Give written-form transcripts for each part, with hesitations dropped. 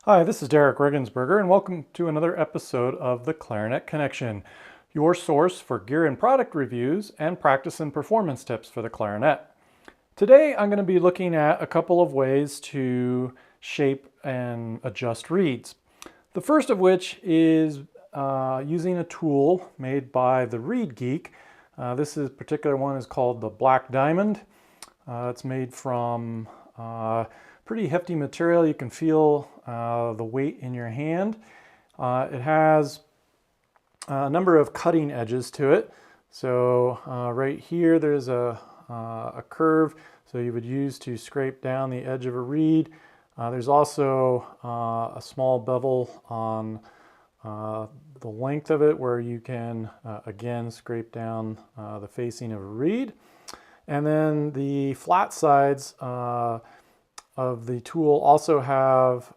Hi, this is Derek Regensberger, and welcome to another episode of the Clarinet Connection, your source for gear and product reviews and practice and performance tips for the clarinet. Today I'm going to be looking at a couple of ways to shape and adjust reeds. The first of which is using a tool made by the Reed Geek. This particular one is called the Black Diamond. It's made from pretty hefty material. You can feel the weight in your hand. It has a number of cutting edges to it. So right here there's a curve, so you would use to scrape down the edge of a reed. There's also a small bevel on the length of it where you can again scrape down the facing of a reed. And then the flat sides of the tool also have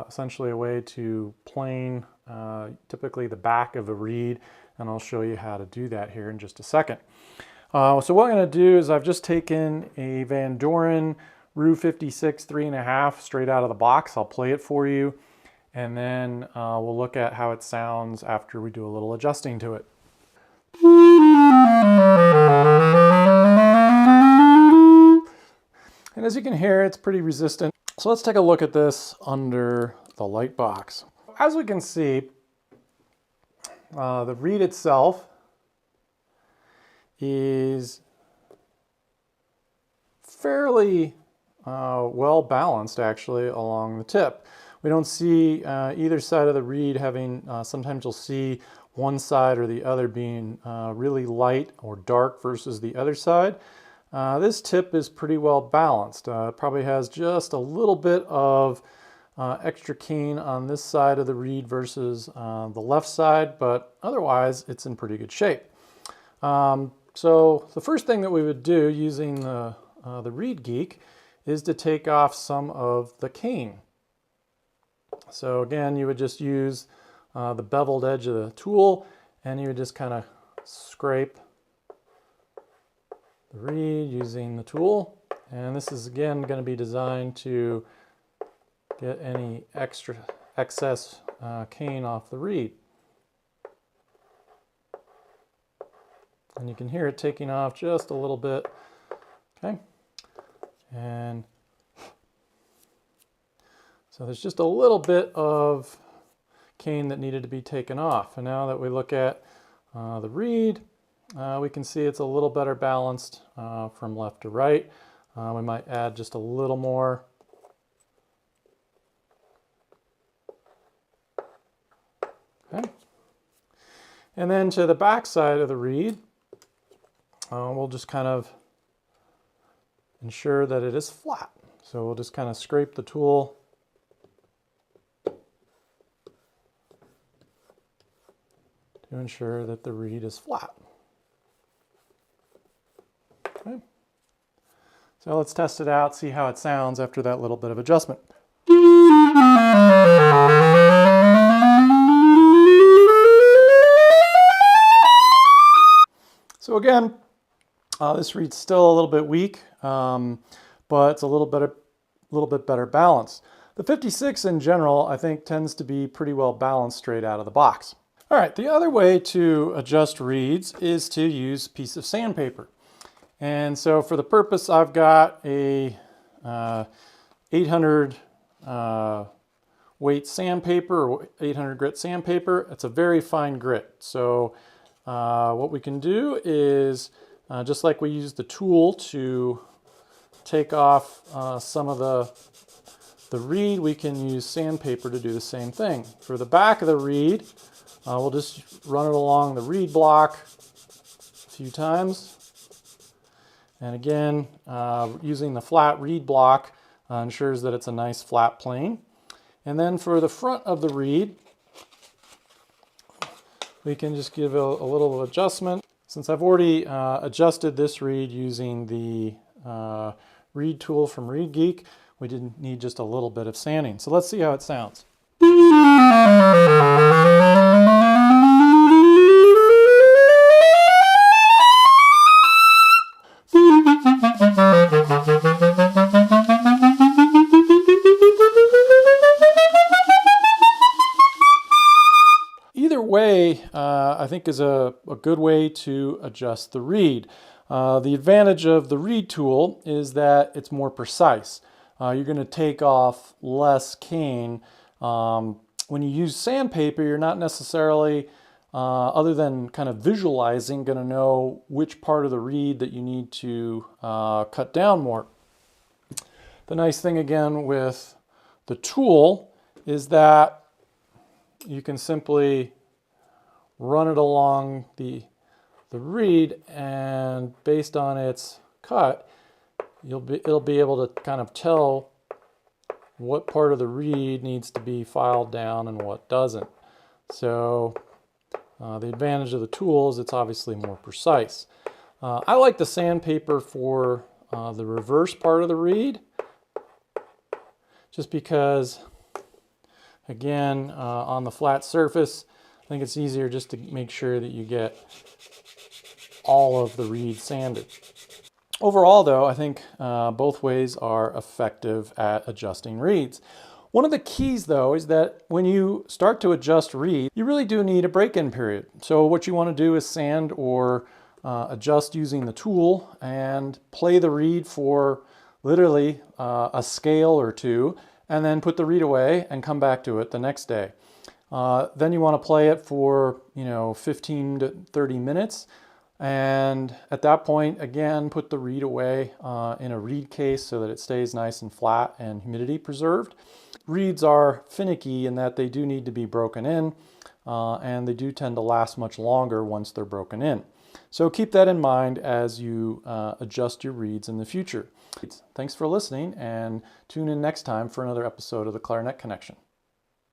essentially a way to plane typically the back of a reed, and I'll show you how to do that here in just a second. So what I'm going to do is I've just taken a Van Doren Rue 56 3.5 straight out of the box. I'll play it for you, and then we'll look at how it sounds after we do a little adjusting to it. And as you can hear, it's pretty resistant. So let's take a look at this under the light box. As we can see, the reed itself is fairly well balanced actually along the tip. We don't see either side of the reed having, sometimes you'll see one side or the other being really light or dark versus the other side. This tip is pretty well balanced. It probably has just a little bit of extra cane on this side of the reed versus the left side, but otherwise it's in pretty good shape. So the first thing that we would do using the Reed Geek is to take off some of the cane. So again, you would just use the beveled edge of the tool, and you would just kind of scrape the reed using the tool. And this is again going to be designed to get any excess cane off the reed. And you can hear it taking off just a little bit. Okay, and so there's just a little bit of cane that needed to be taken off. And now that we look at the reed, we can see it's a little better balanced from left to right. We might add just a little more. Okay. And then to the back side of the reed, we'll just kind of ensure that it is flat. So we'll just kind of scrape the tool to ensure that the reed is flat. Okay. So let's test it out, see how it sounds after that little bit of adjustment. So again, this reed's still a little bit weak, but it's a little bit better balanced. The 56 in general, I think, tends to be pretty well balanced straight out of the box. All right, the other way to adjust reeds is to use a piece of sandpaper. And so for the purpose, I've got a 800 weight sandpaper, or 800 grit sandpaper. It's a very fine grit. So what we can do is, just like we use the tool to take off some of the reed, we can use sandpaper to do the same thing. For the back of the reed, we'll just run it along the reed block a few times. And again, using the flat reed block ensures that it's a nice flat plane. And then for the front of the reed, we can just give a little adjustment. Since I've already adjusted this reed using the reed tool from Reed Geek, we didn't need just a little bit of sanding. So let's see how it sounds. way, I think, is a good way to adjust the reed. The advantage of the reed tool is that it's more precise. You're going to take off less cane. When you use sandpaper, you're not necessarily, other than kind of visualizing, going to know which part of the reed that you need to cut down more. The nice thing again with the tool is that you can simply run it along the reed, and based on its cut, it'll be able to kind of tell what part of the reed needs to be filed down and what doesn't. So the advantage of the tool is it's obviously more precise. I like the sandpaper for the reverse part of the reed, just because, again, on the flat surface, I think it's easier just to make sure that you get all of the reed sanded. Overall, though, I think both ways are effective at adjusting reeds. One of the keys, though, is that when you start to adjust reed, you really do need a break-in period. So what you want to do is sand or adjust using the tool and play the reed for literally a scale or two, and then put the reed away and come back to it the next day. Then you want to play it for 15 to 30 minutes. And at that point, again, put the reed away in a reed case so that it stays nice and flat and humidity preserved. Reeds are finicky in that they do need to be broken in, and they do tend to last much longer once they're broken in. So keep that in mind as you adjust your reeds in the future. Thanks for listening, and tune in next time for another episode of the Clarinet Connection.